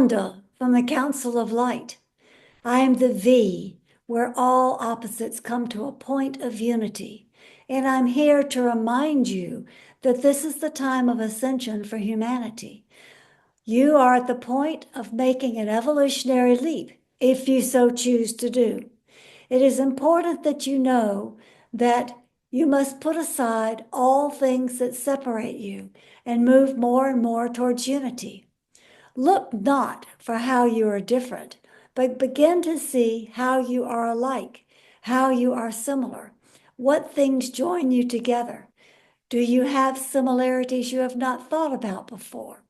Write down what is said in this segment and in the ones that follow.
Vollanda from the Council of Light. I am the V, where all opposites come to a point of unity. And I'm here to remind you that this is the time of ascension for humanity. You are at the point of making an evolutionary leap, if you so choose to do. It is important that you know that you must put aside all things that separate you and move more and more towards unity. Look not for how you are different, but begin to see how you are alike, how you are similar, what things join you together. Do you have similarities you have not thought about before?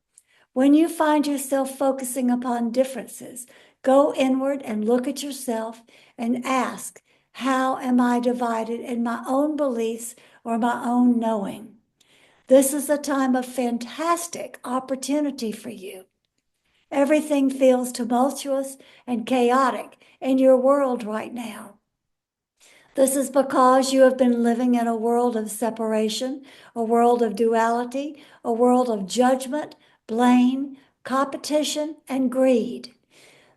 When you find yourself focusing upon differences, go inward and look at yourself and ask, how am I divided in my own beliefs or my own knowing? This is a time of fantastic opportunity for you. Everything feels tumultuous and chaotic in your world right now. This is because you have been living in a world of separation, a world of duality, a world of judgment, blame, competition, and greed.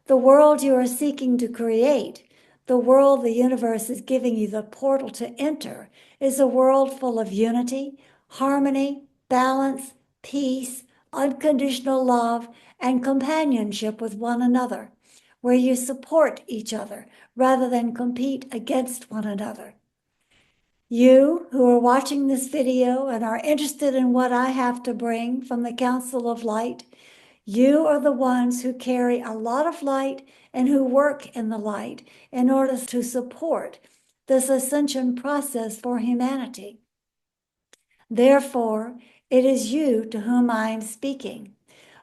The world you are seeking to create, the world the universe is giving you the portal to enter, is a world full of unity, harmony, balance, peace, unconditional love, and companionship with one another, where you support each other rather than compete against one another. You who are watching this video and are interested in what I have to bring from the Council of Light, you are the ones who carry a lot of light and who work in the light in order to support this ascension process for humanity. Therefore, it is you to whom I am speaking.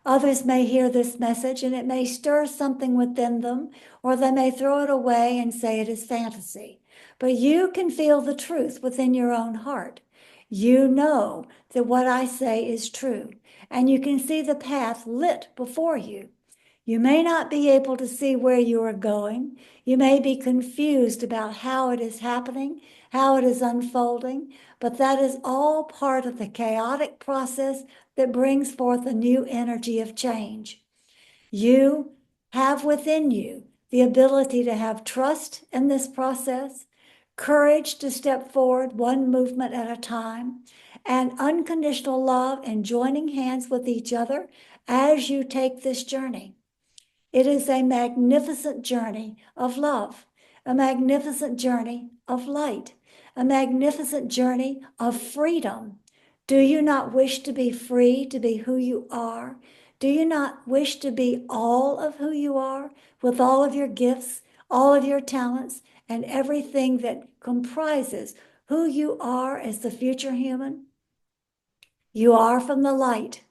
Others may hear this message and it may stir something within them, or they may throw it away and say it is fantasy. But you can feel the truth within your own heart. You know that what I say is true, and you can see the path lit before you. You may not be able to see where you are going. You may be confused about how it is happening, how it is unfolding, but that is all part of the chaotic process that brings forth a new energy of change. You have within you the ability to have trust in this process, courage to step forward one movement at a time, and unconditional love and joining hands with each other as you take this journey. It is a magnificent journey of love, a magnificent journey of light, a magnificent journey of freedom. Do you not wish to be free to be who you are? Do you not wish to be all of who you are with all of your gifts, all of your talents, and everything that comprises who you are as the future human? You are from the light.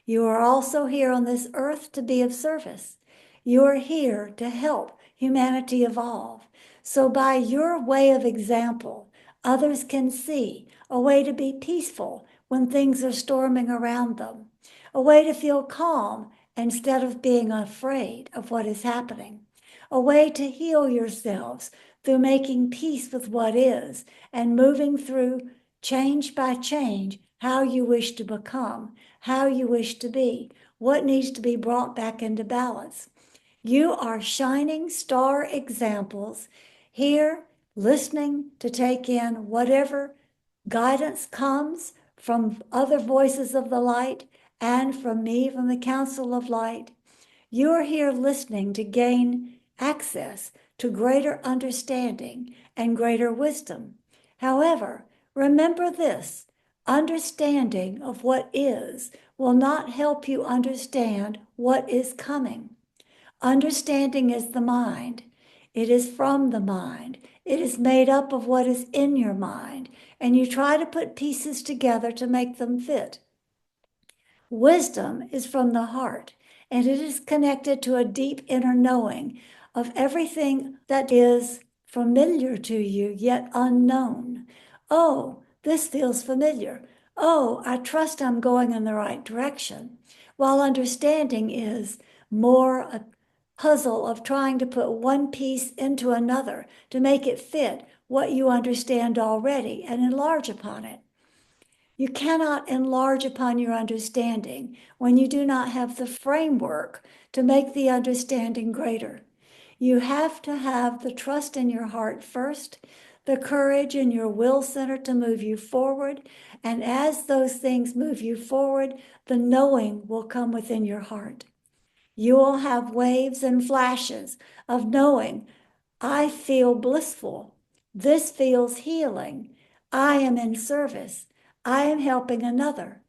You are also here on this earth to be of service. You are here to help humanity evolve. So by your way of example, others can see a way to be peaceful when things are storming around them, a way to feel calm instead of being afraid of what is happening, a way to heal yourselves through making peace with what is and moving through change by change how you wish to become, how you wish to be, what needs to be brought back into balance. You are shining star examples here, listening to take in whatever guidance comes from other voices of the light and from me, from the Council of Light. You are here listening to gain access to greater understanding and greater wisdom. However, remember this: understanding of what is will not help you understand what is coming. Understanding is the mind. It is from the mind. It is made up of what is in your mind, and you try to put pieces together to make them fit. Wisdom is from the heart, and it is connected to a deep inner knowing of everything that is familiar to you, yet unknown. Oh, this feels familiar. Oh, I trust I'm going in the right direction. While understanding is more a puzzle of trying to put one piece into another to make it fit what you understand already and enlarge upon it. You cannot enlarge upon your understanding when you do not have the framework to make the understanding greater. You have to have the trust in your heart first, the courage in your will center to move you forward. And as those things move you forward, the knowing will come within your heart. You will have waves and flashes of knowing, I feel blissful. This feels healing. I am in service. I am helping another.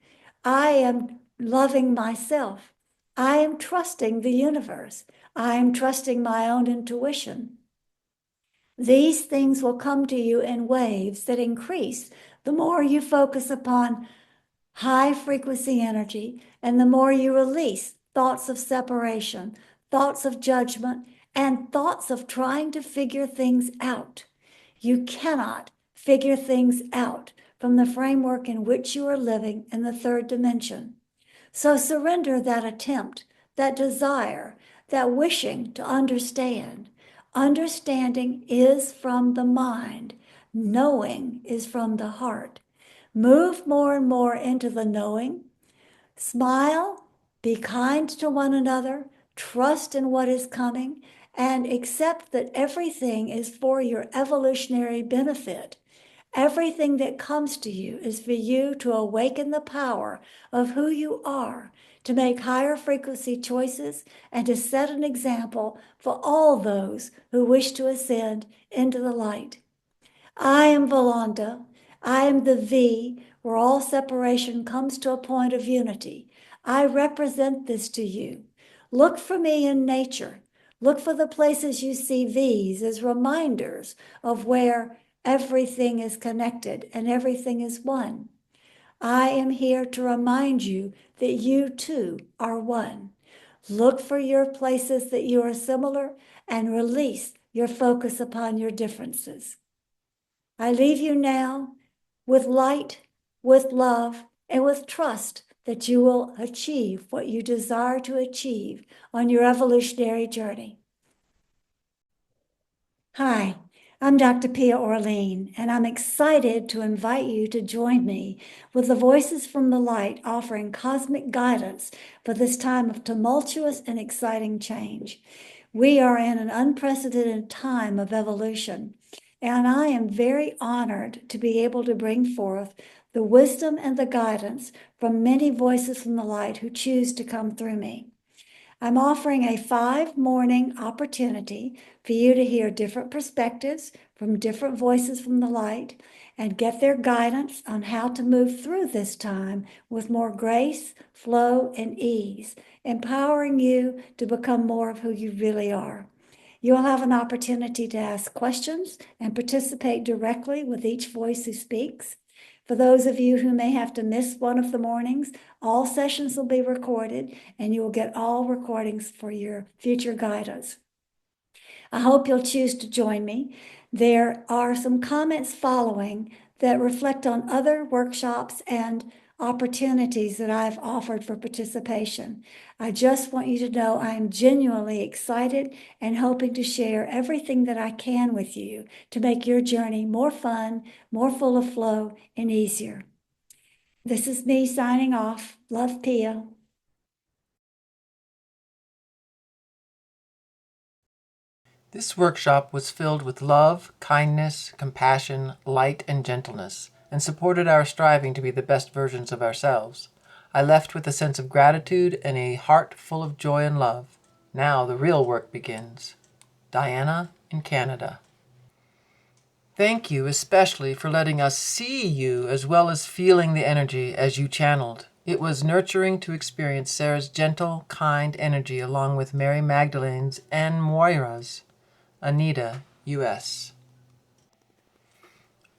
I am loving myself. I am trusting the universe. I am trusting my own intuition. These things will come to you in waves that increase the more you focus upon high frequency energy, and the more you release thoughts of separation, thoughts of judgment, and thoughts of trying to figure things out. You cannot figure things out from the framework in which you are living in the third dimension. So surrender that attempt, that desire, that wishing to understand. Understanding is from the mind. Knowing is from the heart. Move more and more into the knowing. Smile, be kind to one another, trust in what is coming, and accept that everything is for your evolutionary benefit. Everything that comes to you is for you to awaken the power of who you are, to make higher frequency choices, and to set an example for all those who wish to ascend into the light. I am Vollanda. I am the V, where all separation comes to a point of unity. I represent this to you. Look for me in nature. Look for the places you see V's as reminders of where everything is connected and everything is one. I am here to remind you that you too are one. Look for your places that you are similar and release your focus upon your differences. I leave you now with light, with love, and with trust that you will achieve what you desire to achieve on your evolutionary journey. Hi, I'm Dr. Pia Orlean, and I'm excited to invite you to join me with the Voices from the Light offering cosmic guidance for this time of tumultuous and exciting change. We are in an unprecedented time of evolution, and I am very honored to be able to bring forth the wisdom and the guidance from many voices from the light who choose to come through me. I'm offering a 5-morning opportunity for you to hear different perspectives from different voices from the light and get their guidance on how to move through this time with more grace, flow, and ease, empowering you to become more of who you really are. You'll have an opportunity to ask questions and participate directly with each voice who speaks. For those of you who may have to miss one of the mornings, all sessions will be recorded and you will get all recordings for your future guidance. I hope you'll choose to join me. There are some comments following that reflect on other workshops and opportunities that I've offered for participation. I just want you to know I'm genuinely excited and hoping to share everything that I can with you to make your journey more fun, more full of flow, and easier. This is me signing off. Love, Pia. This workshop was filled with love, kindness, compassion, light, and gentleness, and supported our striving to be the best versions of ourselves. I left with a sense of gratitude and a heart full of joy and love. Now the real work begins. Diana in Canada. Thank you especially for letting us see you as well as feeling the energy as you channeled. It was nurturing to experience Sarah's gentle, kind energy along with Mary Magdalene's and Moira's. Anita, U.S.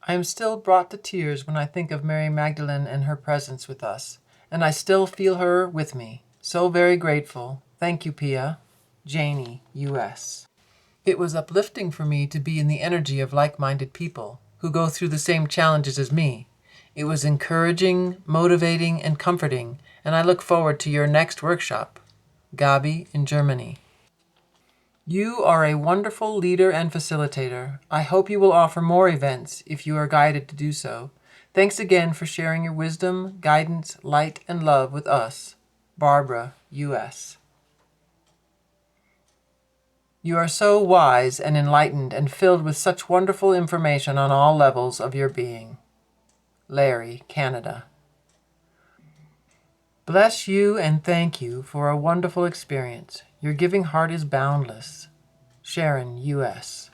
I am still brought to tears when I think of Mary Magdalene and her presence with us, and I still feel her with me. So very grateful. Thank you, Pia. Janie, U.S. It was uplifting for me to be in the energy of like-minded people who go through the same challenges as me. It was encouraging, motivating, and comforting, and I look forward to your next workshop. Gabi in Germany. You are a wonderful leader and facilitator. I hope you will offer more events if you are guided to do so. Thanks again for sharing your wisdom, guidance, light, and love with us. Barbara, U.S. You are so wise and enlightened and filled with such wonderful information on all levels of your being. Larry, Canada. Bless you and thank you for a wonderful experience. Your giving heart is boundless. Sharon, U.S.